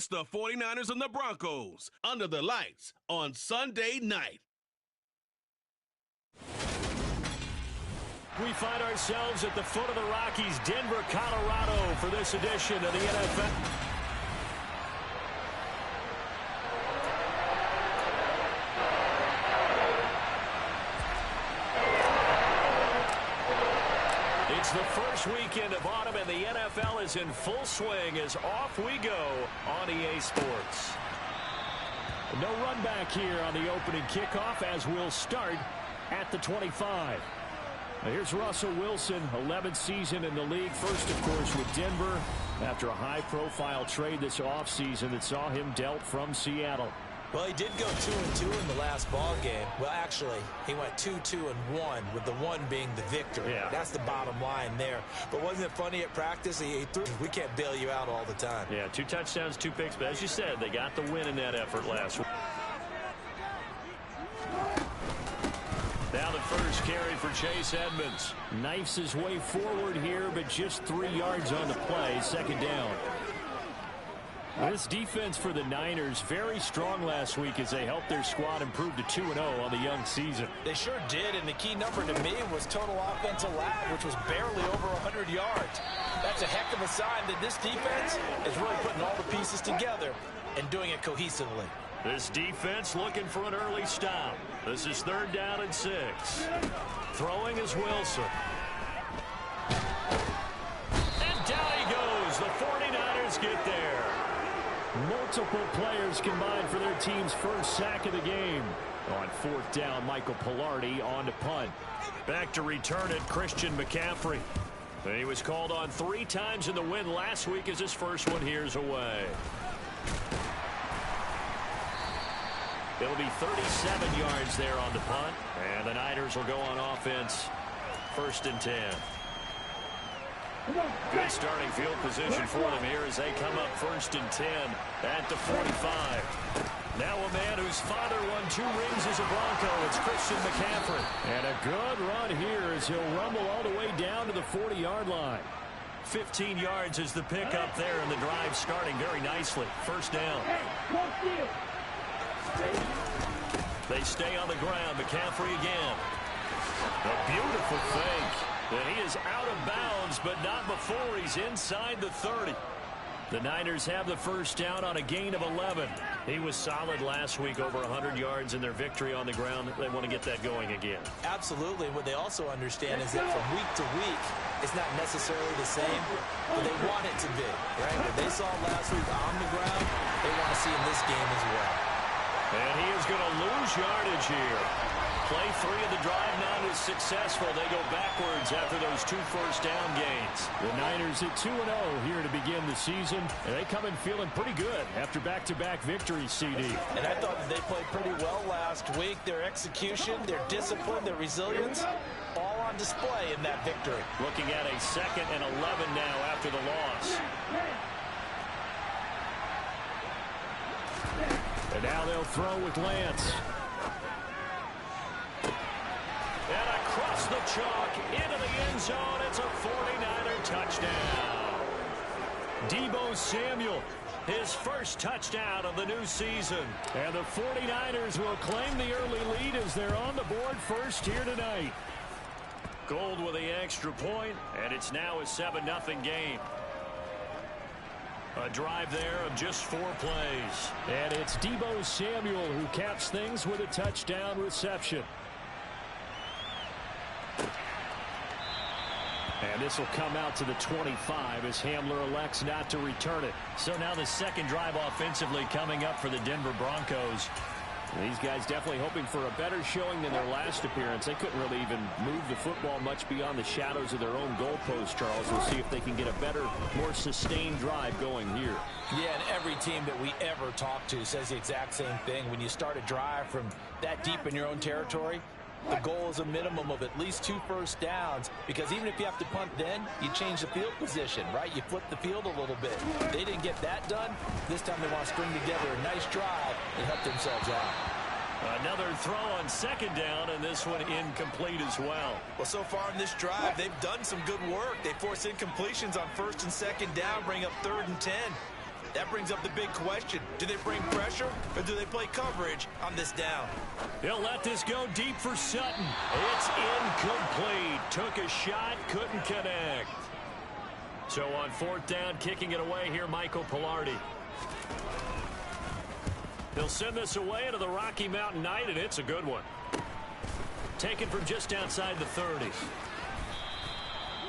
It's the 49ers and the Broncos under the lights on Sunday night. We find ourselves at the foot of the Rockies, Denver, Colorado, for this edition of the NFL. It's the first weekend of autumn, and the NFL is in full swing as off we go on EA Sports. No run back here on the opening kickoff as we'll start at the 25. Here's Russell Wilson, 11th season in the league. First, of course, with Denver after a high-profile trade this offseason that saw him dealt from Seattle. Well, he did go 2-2 in the last ball game. Well, actually, he went 2-2-1, with the one being the victory. Yeah. That's the bottom line there. But wasn't it funny at practice? He threw. We can't bail you out all the time. Yeah, 2 touchdowns, 2 picks. But as you said, they got the win in that effort last week. Now the first carry for Chase Edmonds. Knifes his way forward here, but just 3 yards on the play. Second down. This defense for the Niners, very strong last week as they helped their squad improve to 2-0 on the young season. They sure did, and the key number to me was total offensive allowed, which was barely over 100 yards. That's a heck of a sign that this defense is really putting all the pieces together and doing it cohesively. This defense looking for an early stop. This is 3rd down and 6. Throwing is Wilson. And down he goes. The 49ers get there. Multiple players combined for their team's first sack of the game. On 4th down, Michael Pilardi on to punt. Back to return it, Christian McCaffrey. He was called on 3 times in the win last week as his first one here's away. It'll be 37 yards there on the punt. And the Niners will go on offense. 1st and 10. Good starting field position for them here as they come up 1st and 10 at the 45. Now a man whose father won 2 rings as a Bronco. It's Christian McCaffrey. And a good run here as he'll rumble all the way down to the 40-yard line. 15 yards is the pickup there, and the drive starting very nicely. 1st down. They stay on the ground. McCaffrey again. A beautiful fake. And he is out of bounds, but not before he's inside the 30. The Niners have the 1st down on a gain of 11. He was solid last week, over 100 yards in their victory on the ground. They want to get that going again. Absolutely. What they also understand is that from week to week, it's not necessarily the same, but they want it to be. Right? What they saw last week on the ground, they want to see in this game as well. And he is going to lose yardage here. Play 3 of the drive not as successful. They go backwards after those 2 first down gains. The Niners at 2-0 here to begin the season. And they come in feeling pretty good after back-to-back victories, CD. And I thought that they played pretty well last week. Their execution, their discipline, their resilience, all on display in that victory. Looking at a 2nd and 11 now after the loss. And now they'll throw with Lance. And across the chalk into the end zone. It's a 49er touchdown. Deebo Samuel, his first touchdown of the new season. And the 49ers will claim the early lead as they're on the board first here tonight. Gold with the extra point, and it's now a 7-0 game. A drive there of just 4 plays. And it's Deebo Samuel who caps things with a touchdown reception. And this will come out to the 25 as Hamler elects not to return it. So now the 2nd drive offensively coming up for the Denver Broncos. These guys definitely hoping for a better showing than their last appearance. They couldn't really even move the football much beyond the shadows of their own goalpost, Charles. We'll see if they can get a better, more sustained drive going here. Yeah, and every team that we ever talk to says the exact same thing. When you start a drive from that deep in your own territory, the goal is a minimum of at least 2 first downs, because even if you have to punt then, you change the field position, right? You flip the field a little bit. They didn't get that done. This time they want to string together a nice drive and help themselves out. Another throw on 2nd down, and this one incomplete as well. Well, so far in this drive, they've done some good work. They force incompletions on 1st and 2nd down, bring up 3rd and 10. That brings up the big question. Do they bring pressure or do they play coverage on this down? He'll let this go deep for Sutton. It's incomplete. Took a shot, couldn't connect. So on fourth down, kicking it away here, Michael Pilardi. They'll send this away into the Rocky Mountain Night, and it's a good one. Taken from just outside the 30s.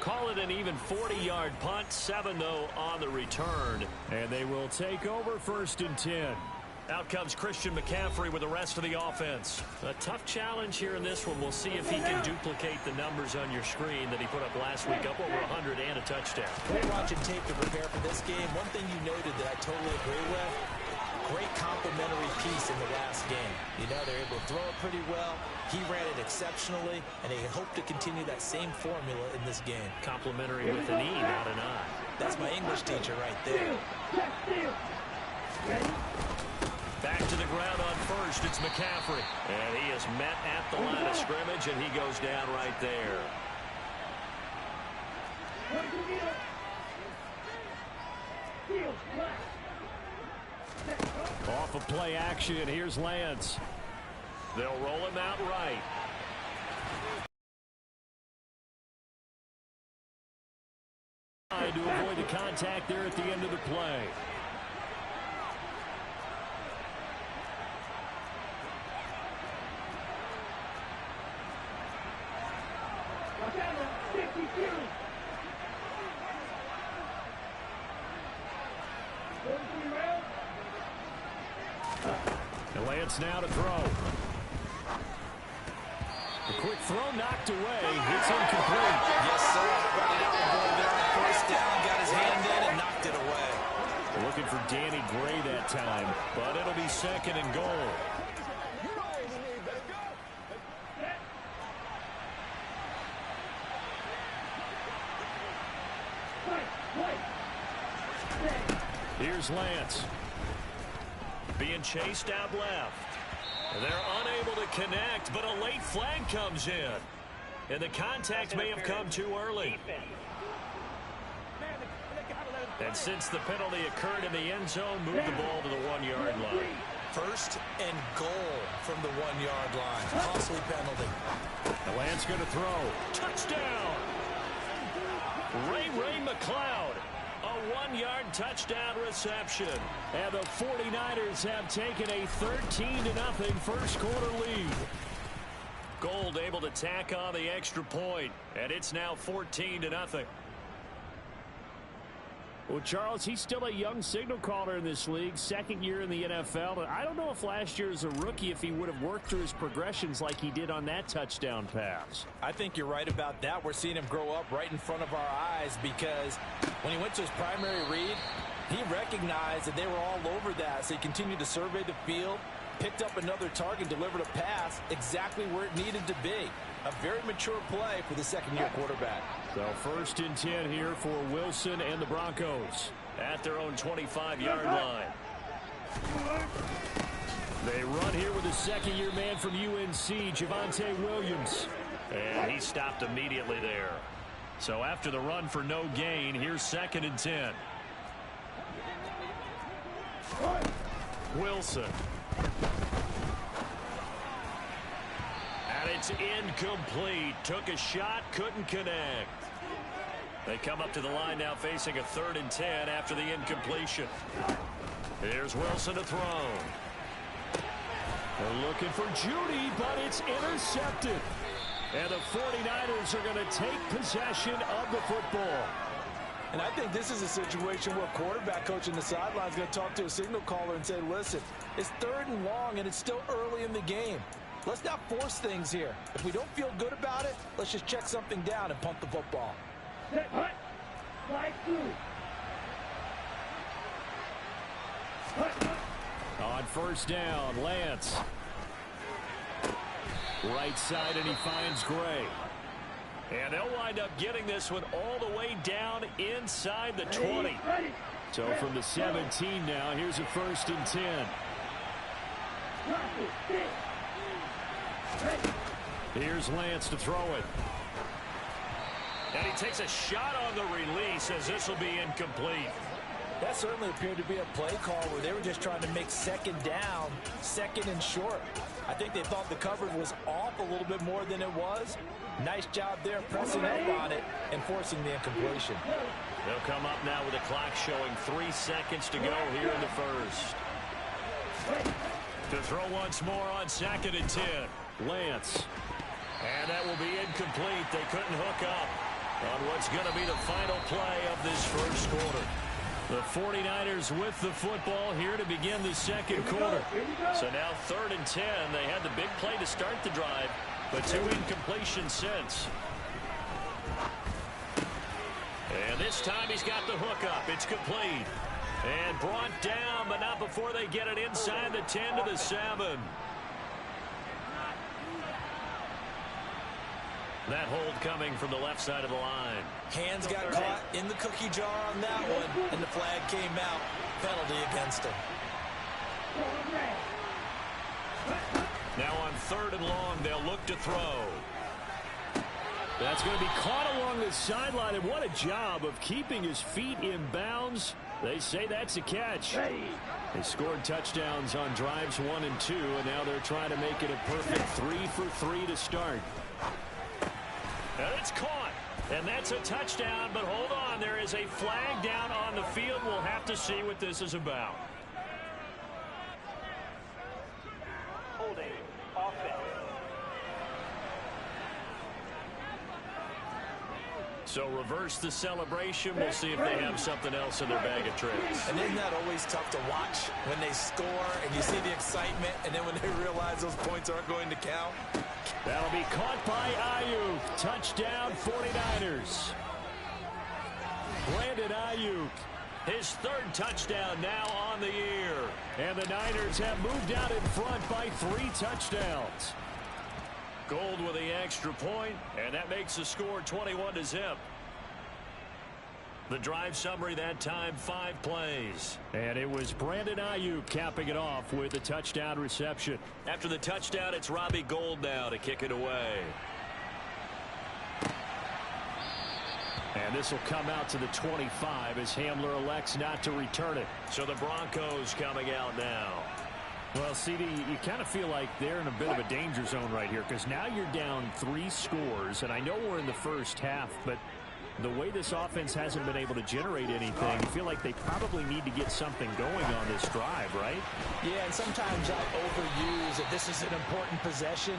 Call it an even 40-yard punt. 7, though, on the return. And they will take over 1st and 10. Out comes Christian McCaffrey with the rest of the offense. A tough challenge here in this one. We'll see if he can duplicate the numbers on your screen that he put up last week, up over 100 and a touchdown. We're watching tape to prepare for this game. One thing you noted that I totally agree with, great complimentary piece in the last game. You know, they're able to throw it pretty well. He ran it exceptionally, and they hope to continue that same formula in this game. Complimentary with an E, not an I. That's my English teacher right there. Back to the ground on first. It's McCaffrey. And he is met at the line of scrimmage, and he goes down right there. Off of play action, here's Lance. They'll roll him out right. To avoid the contact there at the end of the play. And Lance now to throw. A quick throw knocked away. It's incomplete. Yes, sir. Got it out the ball there on first down. Got his hand in and knocked it away. Looking for Danny Gray that time, but it'll be 2nd and goal. Here's Lance. Being chased out left. They're unable to connect, but a late flag comes in. And the contact may have come too early. And since the penalty occurred in the end zone, move the ball to the 1-yard line. 1st and goal from the 1-yard line. Costly penalty. The Lance going to throw. Touchdown! Ray McLeod. A 1-yard touchdown reception. And the 49ers have taken a 13-0 first quarter lead. Gold able to tack on the extra point, and it's now 14-0. Well, Charles, he's still a young signal caller in this league, 2nd year in the NFL. And I don't know if last year as a rookie, if he would have worked through his progressions like he did on that touchdown pass. I think you're right about that. We're seeing him grow up right in front of our eyes because when he went to his primary read, he recognized that they were all over that. So he continued to survey the field, picked up another target, delivered a pass exactly where it needed to be. A very mature play for the 2nd-year quarterback. So 1st and 10 here for Wilson and the Broncos at their own 25-yard line. They run here with a 2nd-year man from UNC, Javonte Williams. And he stopped immediately there. So after the run for no gain, here's 2nd and 10. Wilson. And it's incomplete. Took a shot, couldn't connect. They come up to the line now facing a 3rd and 10 after the incompletion. Here's Wilson to throw. They're looking for Judy, but it's intercepted. And the 49ers are going to take possession of the football. And I think this is a situation where quarterback coach in the sideline is going to talk to a signal caller and say, listen, it's 3rd and long and it's still early in the game. Let's not force things here. If we don't feel good about it, let's just check something down and punt the football. On 1st down, Lance. Right side, and he finds Gray. And they'll wind up getting this one all the way down inside the 20. So from the 17 now, here's a 1st and 10. Here's Lance to throw it. And he takes a shot on the release as this will be incomplete. That certainly appeared to be a play call where they were just trying to make second down, second and short. I think they thought the coverage was off a little bit more than it was. Nice job there pressing up on it and forcing the incompletion. They'll come up now with a clock showing 3 seconds to go here in the first. To throw once more on 2nd and 10. Lance. And that will be incomplete. They couldn't hook up on what's going to be the final play of this first quarter. The 49ers with the football here to begin the second quarter. So now 3rd and 10. They had the big play to start the drive, but 2 incompletions since. And this time he's got the hook up. It's complete. And brought down, but not before they get it inside the 10 to the 7. That hold coming from the left side of the line. Hands got caught in the cookie jar on that one, and the flag came out. Penalty against him. Now on 3rd and long, they'll look to throw. That's going to be caught along the sideline, and what a job of keeping his feet in bounds. They say that's a catch. They scored touchdowns on drives 1 and 2, and now they're trying to make it a perfect 3 for 3 to start. And it's caught. And that's a touchdown, but hold on. There is a flag down on the field. We'll have to see what this is about. Holding. Offense. So reverse the celebration. We'll see if they have something else in their bag of tricks. And isn't that always tough to watch when they score and you see the excitement, and then when they realize those points aren't going to count? That'll be caught by Ayuk. Touchdown 49ers. Brandon Ayuk. His 3rd touchdown now on the year. And the Niners have moved out in front by 3 touchdowns. Gold with the extra point, and that makes the score 21-0. The drive summary that time, 5 plays. And it was Brandon Ayuk capping it off with a touchdown reception. After the touchdown, it's Robbie Gould now to kick it away. And this will come out to the 25 as Hamler elects not to return it. So the Broncos coming out now. Well, CD, you kind of feel like they're in a bit of a danger zone right here because now you're down 3 scores, and I know we're in the first half, but the way this offense hasn't been able to generate anything, you feel like they probably need to get something going on this drive, right? Yeah, and sometimes I overuse that this is an important possession.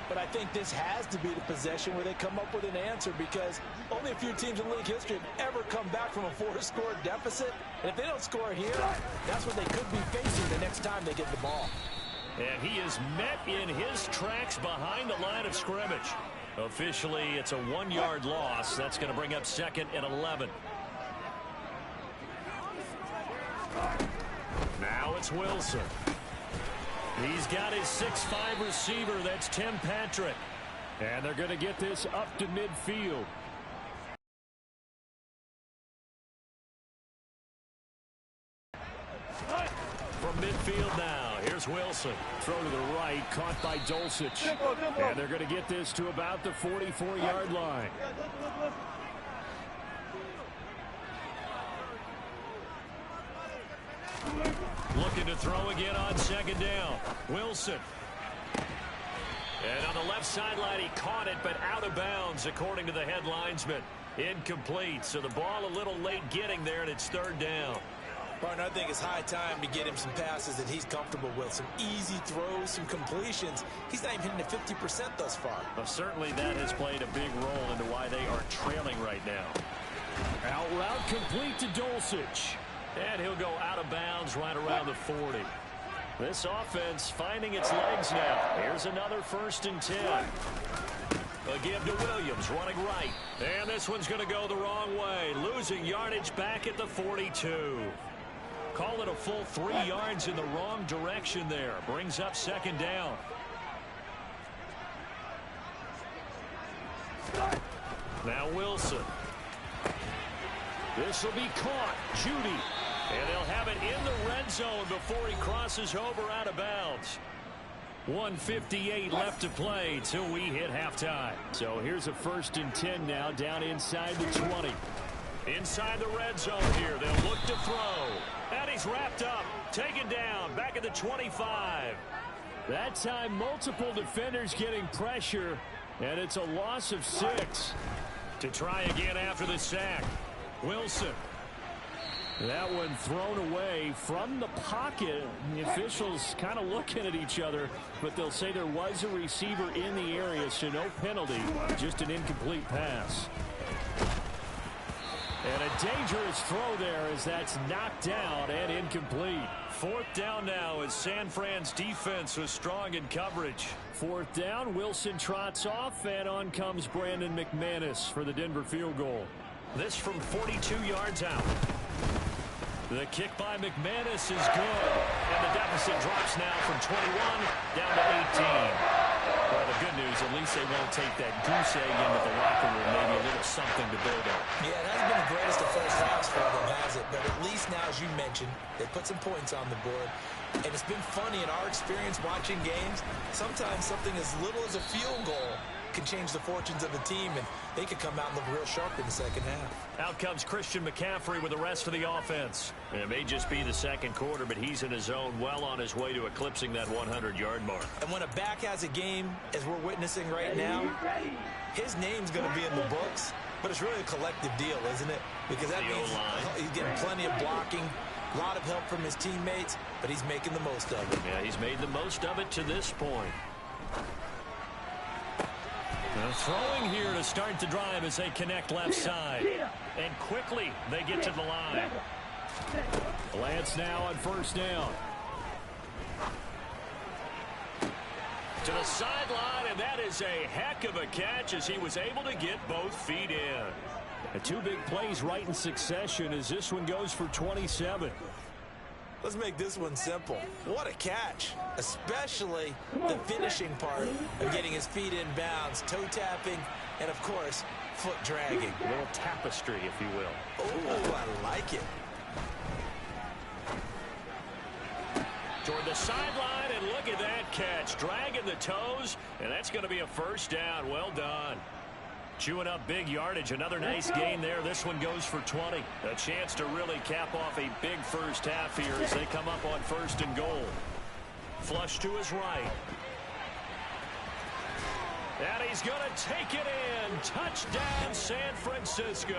But I think this has to be the possession where they come up with an answer, because only a few teams in league history have ever come back from a 4-score deficit. And if they don't score here, that's what they could be facing the next time they get the ball. And he is met in his tracks behind the line of scrimmage. Officially, it's a 1-yard loss. That's going to bring up 2nd and 11. Now it's Wilson. He's got his 6'5" receiver. That's Tim Patrick. And they're going to get this up to midfield. From midfield now, here's Wilson. Throw to the right, caught by Dulcich. And they're going to get this to about the 44-yard line. Looking to throw again on 2nd down. Wilson. And on the left sideline, he caught it, but out of bounds, according to the head linesman. Incomplete, so the ball a little late getting there, and it's 3rd down. Partner, I think it's high time to get him some passes that he's comfortable with. Some easy throws, some completions. He's not even hitting the 50% thus far. Well, certainly that has played a big role into why they are trailing right now. Out route complete to Dulcich. And he'll go out of bounds right around the 40. This offense finding its legs now. Here's another 1st and 10. A give to Williams, running right. And this one's going to go the wrong way. Losing yardage back at the 42. Call it a full 3 yards in the wrong direction there. Brings up 2nd down. Now Wilson. This will be caught. Judy. And they'll have it in the red zone before he crosses over out of bounds. 1:58 left to play till we hit halftime. So here's a 1st and 10 now down inside the 20. Inside the red zone here. They'll look to throw. And he's wrapped up. Taken down. Back at the 25. That time, multiple defenders getting pressure, and it's a loss of 6. To try again after the sack. Wilson. That one thrown away from the pocket. The officials kind of looking at each other, but they'll say there was a receiver in the area, so no penalty, just an incomplete pass. And a dangerous throw there as that's knocked down and incomplete. 4th down now as San Fran's defense was strong in coverage. 4th down, Wilson trots off, and on comes Brandon McManus for the Denver field goal. This from 42 yards out. The kick by McManus is good. And the deficit drops now from 21 down to 18. Well, the good news, at least they won't take that goose egg into the locker room. Maybe a little something to build on. Yeah, it hasn't been the greatest of first halves for them, has it? But at least now, as you mentioned, they put some points on the board. And it's been funny in our experience watching games. Sometimes something as little as a field goal can change the fortunes of the team, and they could come out and look real sharp in the second half. Out comes Christian McCaffrey with the rest of the offense. And it may just be the second quarter, but he's in his zone, well on his way to eclipsing that 100-yard mark. And when a back has a game, as we're witnessing right now, his name's going to be in the books, but it's really a collective deal, isn't it? Because that means he's getting plenty of blocking, a lot of help from his teammates, but he's making the most of it. Yeah, he's made the most of it to this point. Throwing here to start the drive as they connect left side. And quickly they get to the line. Lance now on 1st down. To the sideline, and that is a heck of a catch as he was able to get both feet in. And 2 big plays right in succession as this one goes for 27. Let's make this one simple. What a catch, especially the finishing part of getting his feet in bounds, toe tapping, and of course, foot dragging. A little tapestry, if you will. Oh, I like it. Toward the sideline, and look at that catch. Dragging the toes, and that's going to be a 1st down. Well done. Chewing up big yardage. Another nice gain there. This one goes for 20. A chance to really cap off a big first half here as they come up on 1st and goal. Flush to his right. And he's going to take it in. Touchdown, San Francisco.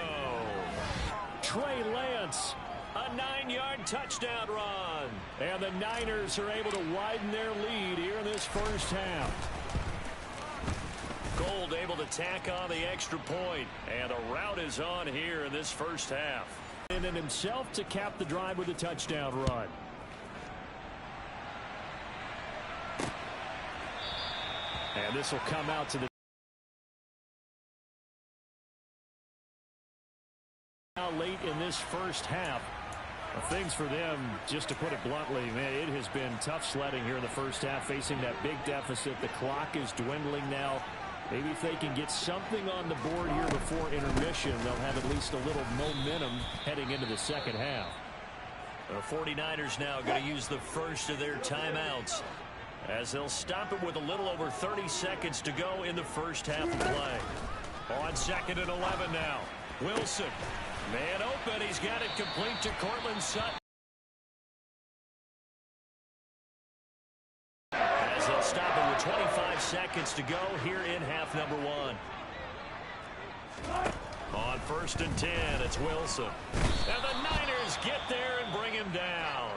Trey Lance. A 9-yard touchdown run. And the Niners are able to widen their lead here in this first half. Gold able to tack on the extra point, and the route is on here in this first half. And in himself to cap the drive with a touchdown run. And this will come out to the now late in this first half. Things for them, just to put it bluntly, man, it has been tough sledding here in the first half, facing that big deficit. The clock is dwindling now. Maybe if they can get something on the board here before intermission, they'll have at least a little momentum heading into the second half. The 49ers now going to use the first of their timeouts as they'll stop it with a little over 30 seconds to go in the first half of play. On 2nd and 11 now. Wilson. Man open. He's got it complete to Cortland Sutton. As they'll stop it with 25 seconds to go here in half number 1. On 1st and 10, it's Wilson. And the Niners get there and bring him down.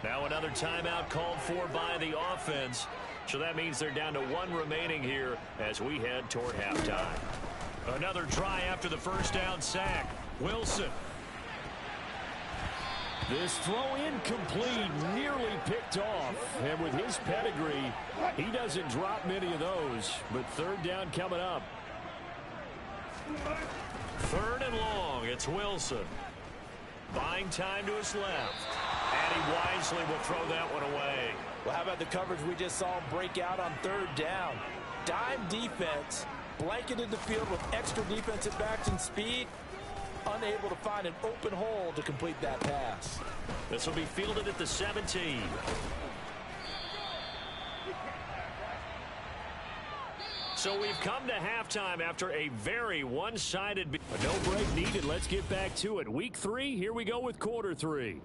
Now another timeout called for by the offense. So that means they're down to 1 remaining here as we head toward halftime. Another try after the first down sack. Wilson. This throw incomplete, nearly picked off. And with his pedigree, he doesn't drop many of those. But 3rd down coming up. 3rd and long. It's Wilson. Buying time to his left. And he wisely will throw that one away. Well, how about the coverage we just saw break out on 3rd down? Dime defense, blanketed the field with extra defensive backs and speed. Unable to find an open hole to complete that pass. This will be fielded at the 17. So we've come to halftime after a very one-sided... No break needed. Let's get back to it. Week 3, here we go with quarter 3.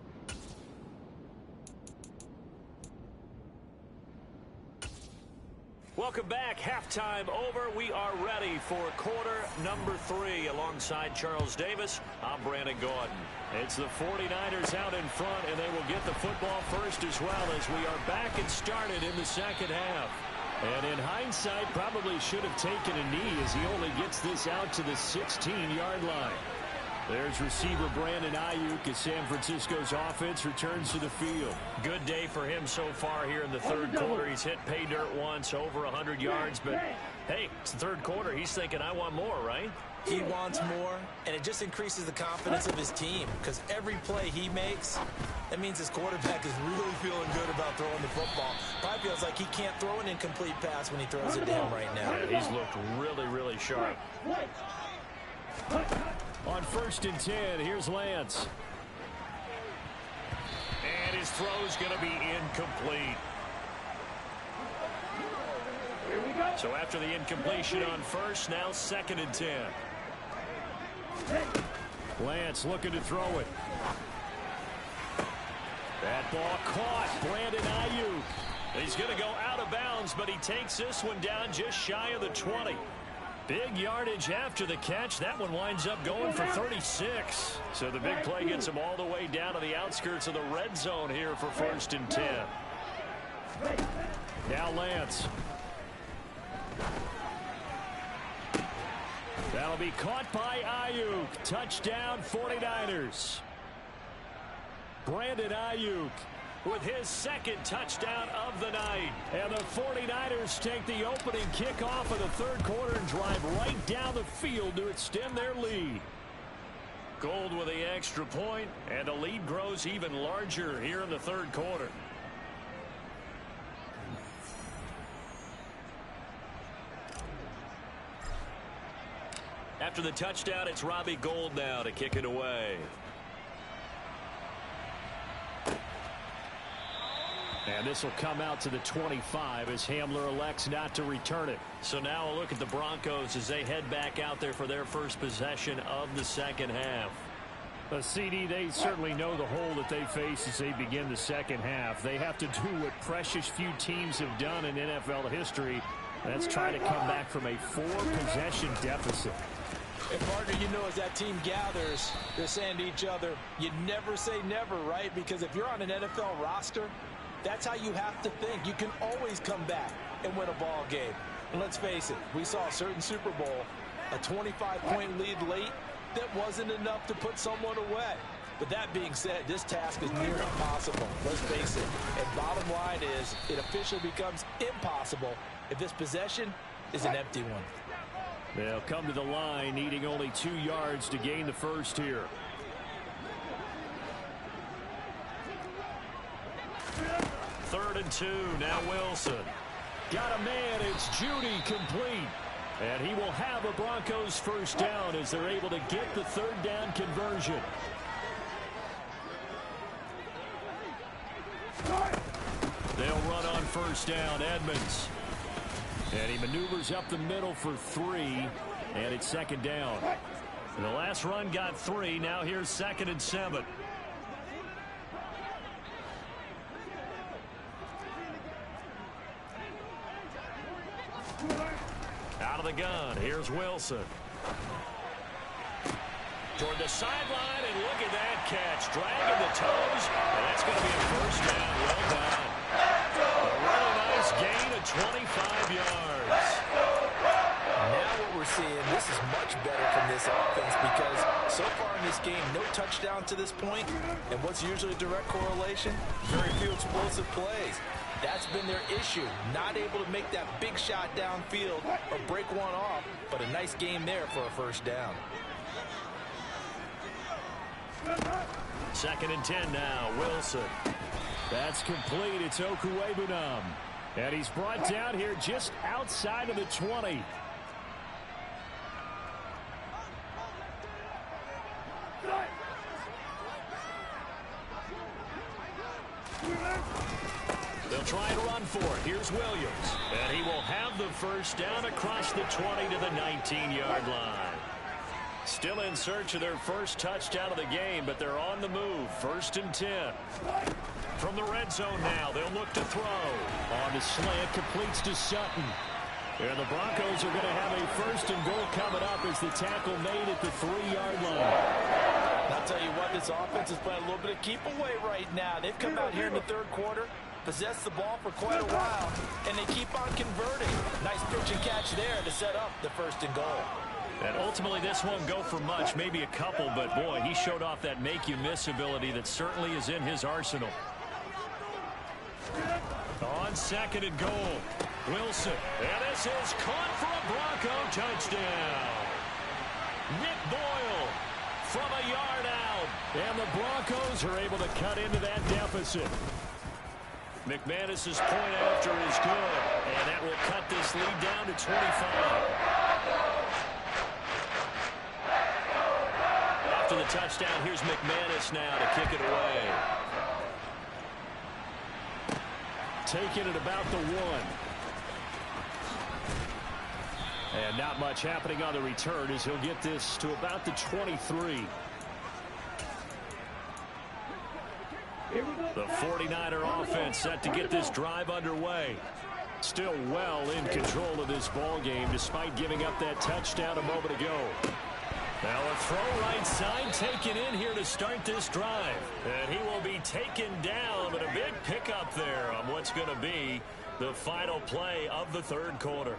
Welcome back. Halftime over. We are ready for quarter number 3. Alongside Charles Davis, I'm Brandon Gordon. It's the 49ers out in front, and they will get the football first as well as we are back and started in the second half. And in hindsight, probably should have taken a knee as he only gets this out to the 16-yard line. There's receiver Brandon Ayuk as San Francisco's offense returns to the field. Good day for him so far here in the third quarter. He's hit pay dirt once, over 100 yards. But, hey, it's the third quarter. He's thinking, I want more, right? He wants more, and it just increases the confidence of his team because every play he makes, that means his quarterback is really feeling good about throwing the football. Probably feels like he can't throw an incomplete pass when he throws it down right now. Yeah, he's looked really, really sharp. On 1st and 10, here's Lance. And his throw's going to be incomplete. So after the incompletion on first, now 2nd and 10. Lance looking to throw it. That ball caught. Brandon Ayuk. He's going to go out of bounds, but he takes this one down just shy of the 20. Big yardage after the catch. That one winds up going for 36. So the big play gets him all the way down to the outskirts of the red zone here for 1st and 10. Now Lance. That'll be caught by Ayuk. Touchdown 49ers. Brandon Ayuk with his 2nd touchdown of the night. And the 49ers take the opening kickoff of the third quarter and drive right down the field to extend their lead. Gold with the extra point, and the lead grows even larger here in the third quarter. After the touchdown, it's Robbie Gould now to kick it away. And this will come out to the 25 as Hamler elects not to return it. So now a look at the Broncos as they head back out there for their first possession of the second half. CD, they certainly know the hole that they face as they begin the second half. They have to do what precious few teams have done in NFL history. That's try to come back from a 4-possession deficit. And partner, you know, as that team gathers, they're saying to each other, you never say never, right? Because if you're on an NFL roster, that's how you have to think. You can always come back and win a ball game. And let's face it, we saw a certain Super Bowl, a 25-point lead late, that wasn't enough to put someone away. But that being said, this task is near impossible. Let's face it. And bottom line is, it officially becomes impossible if this possession is an empty one. They'll come to the line, needing only 2 yards to gain the first here. Third and 2, now Wilson. Got a man, it's Judy complete. And he will have a Broncos first down as they're able to get the third down conversion. They'll run on first down, Edmonds. And he maneuvers up the middle for 3, and it's 2nd down. And the last run got 3, now here's 2nd and 7. Out of the gun, here's Wilson. Toward the sideline, and look at that catch. Dragging the toes, and that's going to be a first down. Well done. A really nice gain of 25 yards. Now what we're seeing, this is much better from this offense because so far in this game, no touchdown to this point, and what's usually a direct correlation? Very few explosive plays. That's been their issue, not able to make that big shot downfield or break one off, but a nice game there for a first down. 2nd and 10 now, Wilson. That's complete. It's Okuwebunam. And he's brought down here just outside of the 20. They'll try and run for it. Here's Williams. And he will have the first down across the 20 to the 19-yard line. Still in search of their first touchdown of the game, but they're on the move. 1st and 10. From the red zone now, they'll look to throw. On the slant, completes to Sutton. And the Broncos are going to have a 1st and goal coming up as the tackle made at the 3-yard line. I'll tell you what, this offense is playing a little bit of keep away right now. They've come out here in the 3rd quarter, possessed the ball for quite a while, and they keep on converting. Nice pitch and catch there to set up the 1st and goal. And ultimately, this won't go for much, maybe a couple, but boy, he showed off that make-you-miss ability that certainly is in his arsenal. On 2nd and goal, Wilson. And this is caught for a Bronco touchdown. Nick Boyle from a yard out. And the Broncos are able to cut into that deficit. McManus's point after is good, and that will cut this lead down to 25. After the touchdown, here's McManus now to kick it away. Taking it about the 1. And not much happening on the return as he'll get this to about the 23. The 49er offense set to get this drive underway. Still well in control of this ball game despite giving up that touchdown a moment ago. Now a throw right side taken in here to start this drive. And he will be taken down, but a big pickup there on what's going to be the final play of the 3rd quarter.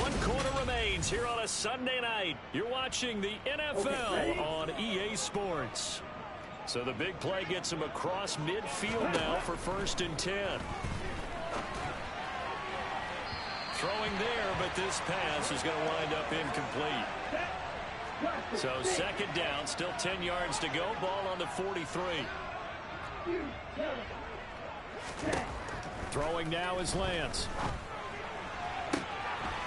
One quarter remains here on a Sunday night. You're watching the NFL on EA Sports. So the big play gets him across midfield now for 1st and 10. Throwing there, but this pass is going to wind up incomplete. So 2nd down, still 10 yards to go. Ball on the 43. Throwing now is Lance.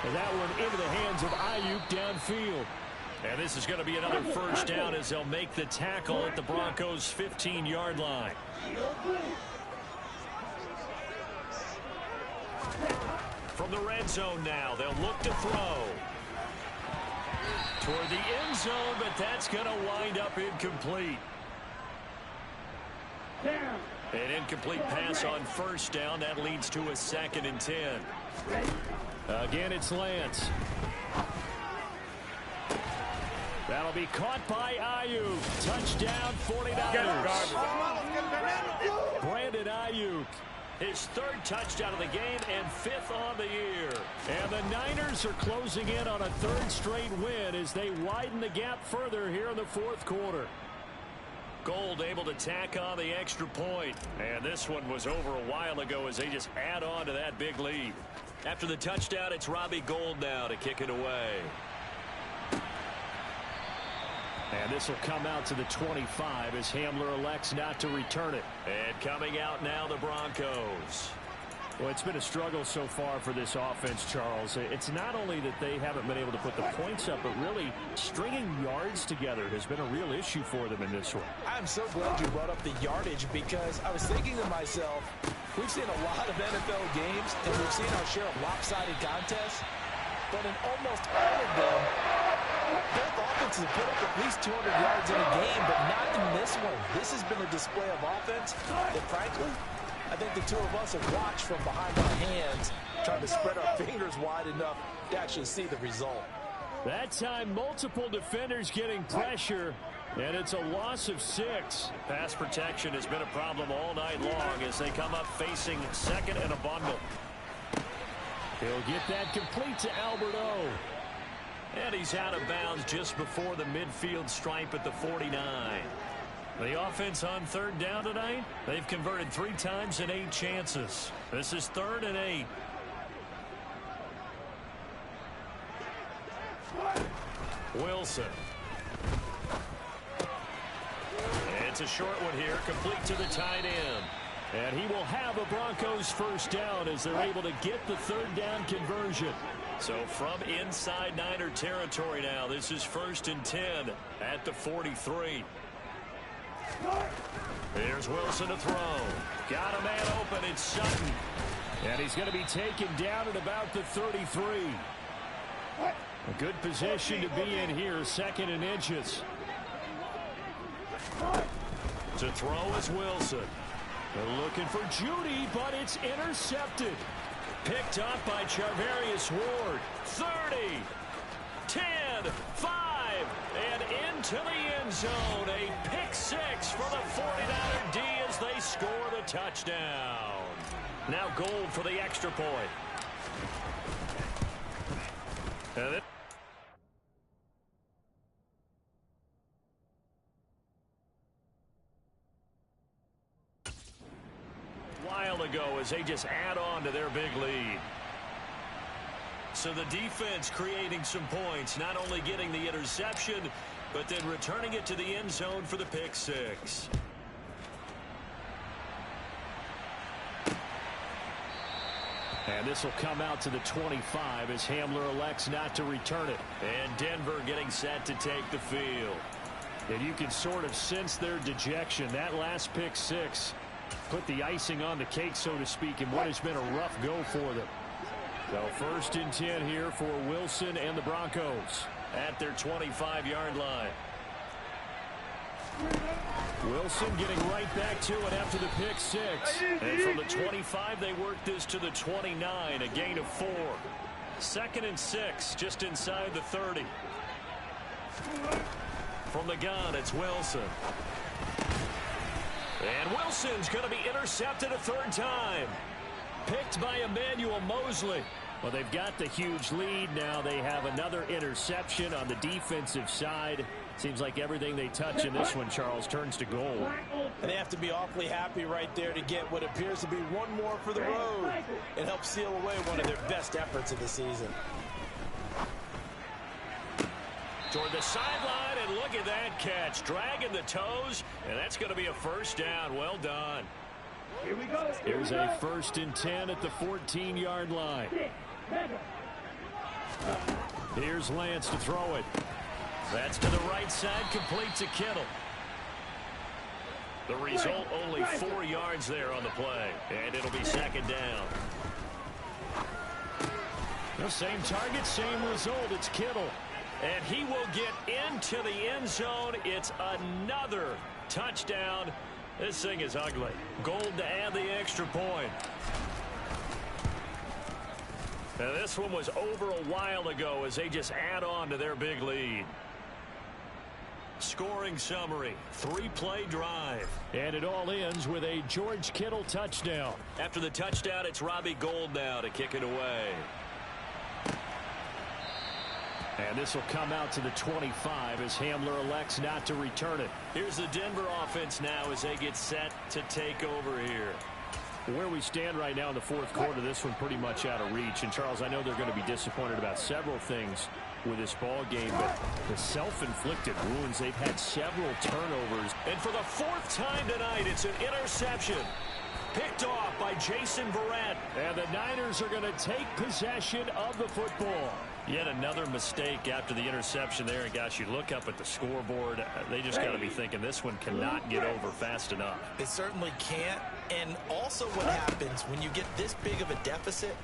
And that one into the hands of Ayuk downfield. And this is going to be another 1st down as they'll make the tackle at the Broncos' 15-yard line. From the red zone now, they'll look to throw. Toward the end zone, but that's going to wind up incomplete. An incomplete pass on 1st down. That leads to a 2nd and 10. Again, it's Lance. That'll be caught by Ayuk. Touchdown, 49ers. Brandon Ayuk. His 3rd touchdown of the game and 5th on the year. And the Niners are closing in on a 3rd straight win as they widen the gap further here in the 4th quarter. Gold able to tack on the extra point. And this one was over a while ago as they just add on to that big lead. After the touchdown, it's Robbie Gould now to kick it away. And this will come out to the 25 as Hamler elects not to return it. And coming out now, the Broncos. Well, it's been a struggle so far for this offense, Charles. It's not only that they haven't been able to put the points up, but really stringing yards together has been a real issue for them in this one. I'm so glad you brought up the yardage because I was thinking to myself, we've seen a lot of NFL games and we've seen our share of lopsided contests, but in almost all of them, both offenses have put up at least 200 yards in a game, but not in this one. This has been a display of offense that, frankly, I think the two of us have watched from behind our hands, trying to spread our fingers wide enough to actually see the result. That time, multiple defenders getting pressure, and it's a loss of 6. Pass protection has been a problem all night long as they come up facing 2nd and a bundle. He'll get that complete to Albert O. And he's out of bounds just before the midfield stripe at the 49. The offense on 3rd down tonight, they've converted 3 times in 8 chances. This is 3rd and 8. Wilson. It's a short one here, complete to the tight end. And he will have a Broncos 1st down as they're able to get the 3rd down conversion. So from inside Niner territory now, this is 1st and 10 at the 43. Here's Wilson to throw. Got a man open. It's Sutton. And he's going to be taken down at about the 33. A good position to be in here, 2nd and inches. To throw is Wilson. They're looking for Judy, but it's intercepted. Picked up by Charvarius Ward. 30, 10, 5, and into the end zone. A pick 6 for the 49er D as they score the touchdown. Now Gold for the extra point. And it while ago as they just add on to their big lead. So the defense creating some points, not only getting the interception, but then returning it to the end zone for the pick 6. And this will come out to the 25 as Hamler elects not to return it. And Denver getting set to take the field. And you can sort of sense their dejection. That last pick 6 put the icing on the cake, so to speak, in what has been a rough go for them. So 1st and 10 here for Wilson and the Broncos. At their 25-yard line. Wilson getting right back to it after the pick 6. And from the 25, they work this to the 29, a gain of 4. 2nd and 6, just inside the 30. From the gun, it's Wilson. And Wilson's going to be intercepted a 3rd time. Picked by Emmanuel Mosley. Well, they've got the huge lead. Now they have another interception on the defensive side. Seems like everything they touch in this one, Charles, turns to gold. And they have to be awfully happy right there to get what appears to be one more for the road and help seal away one of their best efforts of the season. Toward the sideline, and look at that catch. Dragging the toes, and that's going to be a 1st down. Well done. Here we go. Here's a 1st and 10 at the 14-yard line. Here's Lance to throw it. That's to the right side, complete to Kittle. The result, only 4 yards there on the play, and it'll be 2nd down. The same target, same result. It's Kittle. And he will get into the end zone. It's another touchdown. This thing is ugly. Gold to add the extra point. Now this one was over a while ago as they just add on to their big lead. Scoring summary, 3-play drive. And it all ends with a George Kittle touchdown. After the touchdown, it's Robbie Gould now to kick it away. And this will come out to the 25 as Hamler elects not to return it. Here's the Denver offense now as they get set to take over here. Where we stand right now in the 4th quarter, this one pretty much out of reach. And, Charles, I know they're going to be disappointed about several things with this ball game, but the self-inflicted wounds, they've had several turnovers. And for the 4th time tonight, it's an interception. Picked off by Jason Verrett. And the Niners are going to take possession of the football. Yet another mistake after the interception there. And, gosh, you look up at the scoreboard, they just got to be thinking this one cannot get over fast enough. It certainly can't. And also what happens when you get this big of a deficit,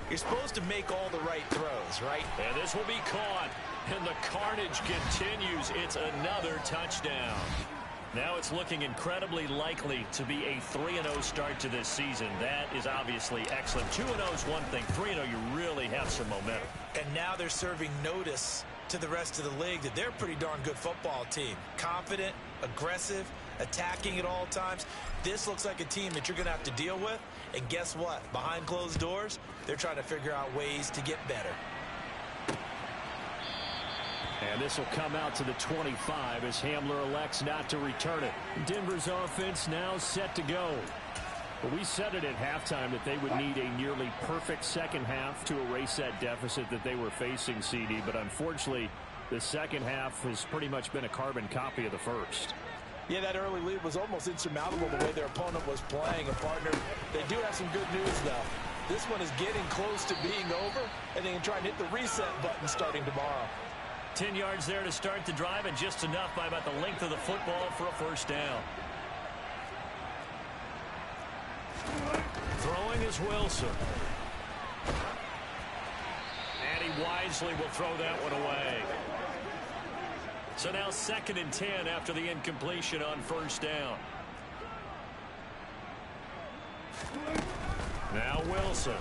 you're supposed to make all the right throws, right? And this will be caught. And the carnage continues. It's another touchdown. Now it's looking incredibly likely to be a 3-0 start to this season. That is obviously excellent. 2-0 is one thing. 3-0, you really have some momentum. And now they're serving notice to the rest of the league that they're a pretty darn good football team. Confident, aggressive, attacking at all times. This looks like a team that you're going to have to deal with. And guess what? Behind closed doors, they're trying to figure out ways to get better. And this will come out to the 25 as Hamler elects not to return it. Denver's offense now set to go. But we said it at halftime that they would need a nearly perfect second half to erase that deficit that they were facing, CD. But unfortunately, the second half has pretty much been a carbon copy of the first. Yeah, that early lead was almost insurmountable the way their opponent was playing. And, partner, they do have some good news, though. This one is getting close to being over, and they can try and hit the reset button starting tomorrow. 10 yards there to start the drive, and just enough by about the length of the football for a first down. Throwing is Wilson. And he wisely will throw that one away. So now 2nd and 10 after the incompletion on first down. Now Wilson.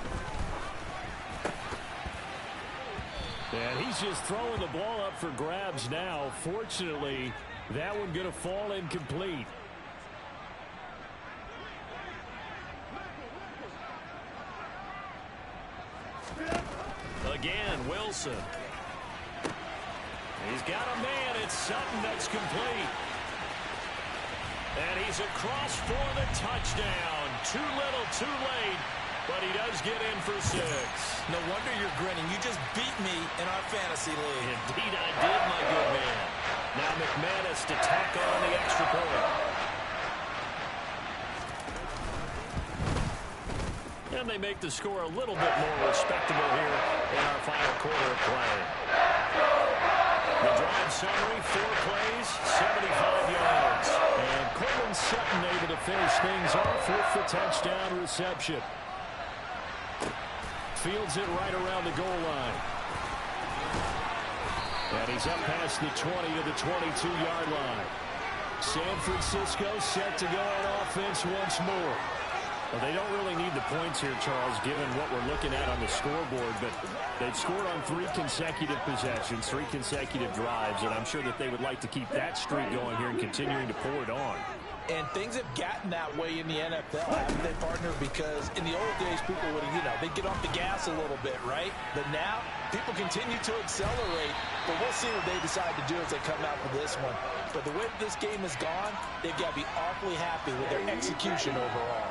And he's just throwing the ball up for grabs now. Fortunately, that one going to fall incomplete. Again, Wilson. He's got a man. It's Sutton that's complete. And he's across for the touchdown. Too little, too late. But he does get in for 6. No wonder you're grinning. You just beat me in our fantasy league. Indeed I did, my good man. Now McManus to tack on the extra point. And they make the score a little bit more respectable here in our final quarter of play. The drive summary, 4 plays, 75 yards. And Courtland Sutton able to finish things off with the touchdown reception. Fields it right around the goal line. And he's up past the 20 to the 22-yard line. San Francisco set to go on offense once more. Well, they don't really need the points here, Charles, given what we're looking at on the scoreboard. But they've scored on 3 consecutive possessions, 3 consecutive drives, and I'm sure that they would like to keep that streak going here and continuing to pour it on. And things have gotten that way in the NFL, haven't they, partner? Because in the old days, people would, they'd get off the gas a little bit, right? But now, people continue to accelerate. But we'll see what they decide to do as they come out for this one. But the way this game has gone, they've got to be awfully happy with their execution overall.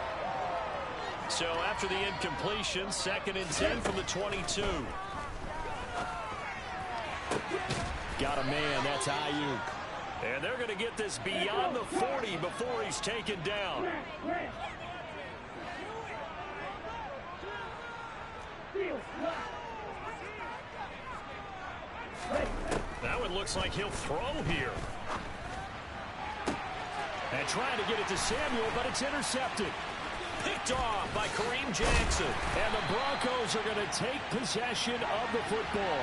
So after the incompletion, 2nd and 10 from the 22. Got a man, that's Ayuk. And they're going to get this beyond the 40 before he's taken down. Now it looks like he'll throw here. And trying to get it to Samuel, but it's intercepted. Picked off by Kareem Jackson. And the Broncos are going to take possession of the football.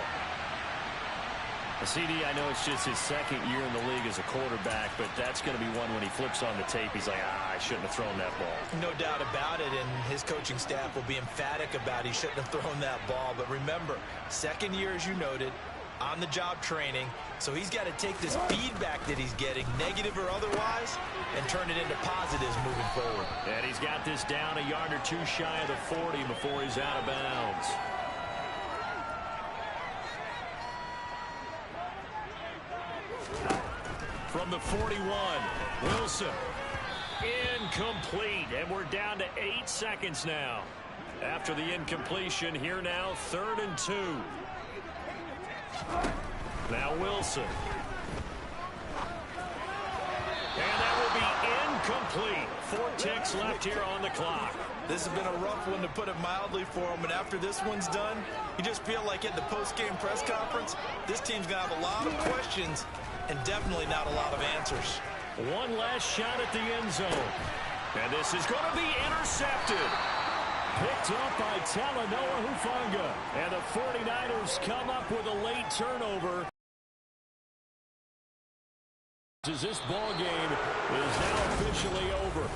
CD, I know it's just his 2nd year in the league as a quarterback, but that's going to be one when he flips on the tape, he's like, I shouldn't have thrown that ball. No doubt about it, and his coaching staff will be emphatic about he shouldn't have thrown that ball. But remember, 2nd year, as you noted, on-the-job training, so he's got to take this feedback that he's getting, negative or otherwise, and turn it into positives moving forward. And he's got this down a yard or 2 shy of the 40 before he's out of bounds. From the 41, Wilson. Incomplete, and we're down to 8 seconds now. After the incompletion, here now, 3rd and 2. Now Wilson. And that will be incomplete. 4 ticks left here on the clock. This has been a rough one, to put it mildly, for him. And after this one's done, you just feel like at the post-game press conference, this team's going to have a lot of questions and definitely not a lot of answers. One last shot at the end zone. And this is going to be intercepted. Picked up by Talanoa Hufanga. And the 49ers come up with a late turnover. As this ball game is now officially over.